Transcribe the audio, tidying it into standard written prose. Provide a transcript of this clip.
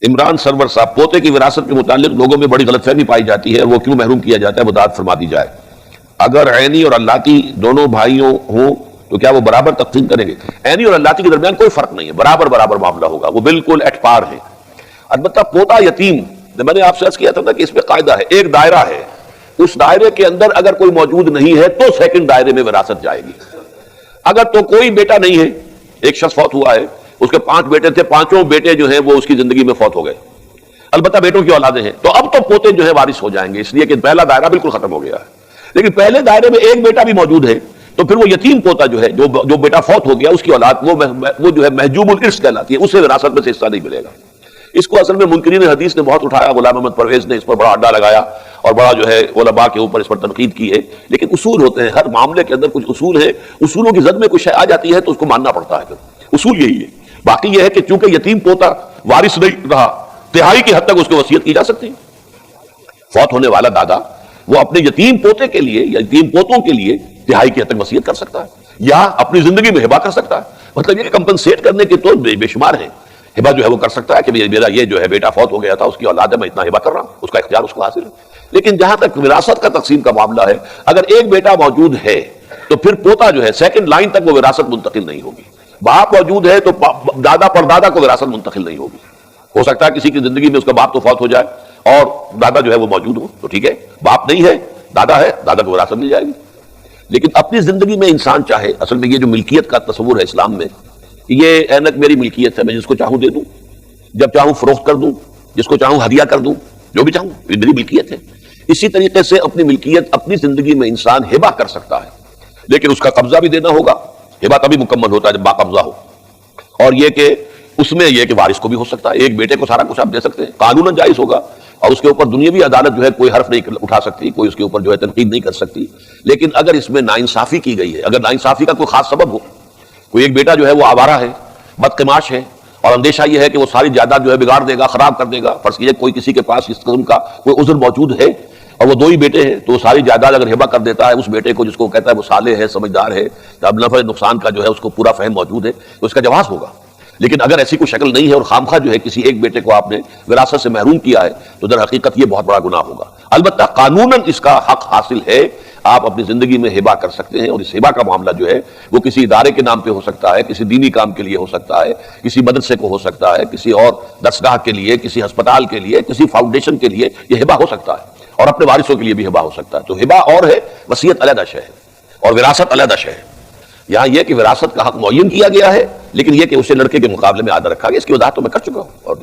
عمران سرور صاحب، پوتے کی وراثت کے متعلق لوگوں میں بڑی غلط فہمی پائی جاتی ہے، وہ کیوں محروم کیا جاتا ہے، وضاحت فرما دی جائے۔ اگر عینی اور اللاتی دونوں بھائیوں ہوں تو کیا وہ برابر تقسیم کریں گے؟ عینی اور اللاتی کے درمیان کوئی فرق نہیں ہے، برابر برابر معاملہ ہوگا، وہ بالکل ایٹ پار ہے۔ البتہ پوتا یتیم، میں نے آپ سے عرض کیا تھا نا کہ اس پہ قاعدہ ہے، ایک دائرہ ہے، اس دائرے کے اندر اگر کوئی موجود نہیں ہے تو سیکنڈ دائرے میں وراثت جائے گی۔ اگر تو کوئی بیٹا نہیں ہے، ایک شخص فوت ہوا ہے، اس کے 5 بیٹے تھے، 5 بیٹے جو ہیں وہ اس کی زندگی میں فوت ہو گئے، البتہ بیٹوں کی اولادیں ہیں، تو اب تو پوتے جو ہے وارث ہو جائیں گے، اس لیے کہ پہلا دائرہ بالکل ختم ہو گیا ہے۔ لیکن پہلے دائرے میں ایک بیٹا بھی موجود ہے تو پھر وہ یتیم پوتا جو ہے، جو بیٹا فوت ہو گیا، اس کی اولاد وہ جو ہے محجوب الارث کہلاتی ہے، اسے وراثت میں سے حصہ نہیں ملے گا۔ اس کو اصل میں منکرین حدیث نے بہت اٹھایا، غلام احمد پرویز نے اس پر بڑا اڈا لگایا اور بڑا جو ہے علماء کے اوپر اس پر تنقید کی ہے، لیکن اصول ہوتے ہیں، ہر معاملے کے اندر کچھ اصول ہیں، اصولوں کی زد میں کچھ شے آ جاتی ہے تو اس کو ماننا پڑتا ہے، پھر اصول یہی ہے۔ باقی یہ ہے کہ چونکہ یتیم پوتا وارث نہیں رہا، تہائی کی حد تک اس کو وصیت کی جا سکتی ہے۔ فوت ہونے والا دادا وہ اپنے یتیم پوتے کے لیے یا یتیم پوتوں کے لیے تہائی کی حد تک وصیت کر سکتا ہے یا اپنی زندگی میں ہبہ کر سکتا ہے۔ مطلب یہ کہ کمپنسیٹ کرنے کے تو بے شمار ہیں، ہبہ جو ہے وہ کر سکتا ہے کہ میرا یہ جو ہے بیٹا فوت ہو گیا تھا، اس کی اولاد ہے، میں اتنا ہبہ کر رہا ہوں، اس کا اختیار اس کو حاصل ہے۔ لیکن جہاں تک وراثت کا تقسیم کا معاملہ ہے، اگر ایک بیٹا موجود ہے تو پھر پوتا جو ہے سیکنڈ لائن تک وہ وراثت منتقل نہیں ہوگی۔ باپ موجود ہے تو دادا پردادا کو وراثت منتقل نہیں ہوگی۔ ہو سکتا ہے کسی کی زندگی میں اس کا باپ تو فوت ہو جائے اور دادا جو ہے وہ موجود ہو تو ٹھیک ہے، باپ نہیں ہے، دادا ہے، دادا کو وراثت مل جائے گی۔ لیکن اپنی زندگی میں انسان چاہے، اصل میں یہ جو ملکیت کا تصور ہے اسلام میں، یہ اینک میری ملکیت ہے، میں جس کو چاہوں دے دوں، جب چاہوں فروخت کر دوں، جس کو چاہوں ہدیہ کر دوں، جو بھی چاہوں، یہ میری ملکیت ہے۔ اسی طریقے سے اپنی ملکیت اپنی زندگی میں انسان ہبہ کر سکتا ہے، لیکن اس کا قبضہ بھی دینا ہوگا۔ ہبہ تبھی مکمل ہوتا ہے جب باقبضہ ہو، اور یہ کہ اس میں یہ کہ وارث کو بھی ہو سکتا ہے، ایک بیٹے کو سارا کچھ آپ دے سکتے ہیں، قانوناً جائز ہوگا، اور اس کے اوپر دنیاوی عدالت جو ہے کوئی حرف نہیں اٹھا سکتی، کوئی اس کے اوپر جو ہے تنقید نہیں کر سکتی۔ لیکن اگر اس میں ناانصافی کی گئی ہے، اگر ناانصافی کا کوئی خاص سبب ہو، کوئی ایک بیٹا جو ہے وہ آوارہ ہے، بدقماش ہے، اور اندیشہ یہ ہے کہ وہ ساری جائیداد جو ہے بگاڑ دے گا، خراب کر دے گا، فرض کیجیے کوئی کسی کے پاس اس قسم کا کوئی عذر موجود ہے اور وہ 2 ہی بیٹے ہیں، تو وہ ساری جائیداد اگر ہبہ کر دیتا ہے اس بیٹے کو جس کو کہتا ہے وہ صالح ہے، سمجھدار ہے، اب نفع نقصان کا جو ہے اس کو پورا فہم موجود ہے، تو اس کا جواز ہوگا۔ لیکن اگر ایسی کوئی شکل نہیں ہے اور خامخواہ جو ہے کسی ایک بیٹے کو آپ نے وراثت سے محروم کیا ہے تو در حقیقت یہ بہت بڑا گناہ ہوگا۔ البتہ قانوناً اس کا حق حاصل ہے، آپ اپنی زندگی میں ہبہ کر سکتے ہیں، اور اس ہبہ کا معاملہ جو ہے وہ کسی ادارے کے نام پہ ہو سکتا ہے، کسی دینی کام کے لیے ہو سکتا ہے، کسی مدرسے کو ہو سکتا ہے، کسی اور درسگاہ کے لیے، کسی ہسپتال کے لیے، کسی فاؤنڈیشن کے لیے یہ ہبہ ہو سکتا ہے، اور اپنے وارثوں کے لیے بھی ہبہ ہو سکتا ہے۔ تو ہبہ اور ہے، وصیت علیحدہ شے ہے، اور وراثت علیحدہ شے ہے۔ یہاں یہ کہ وراثت کا حق معین کیا گیا ہے، لیکن یہ کہ اسے لڑکے کے مقابلے میں آدھا رکھا گیا، اس کی وضاحت تو میں کر چکا ہوں۔ اور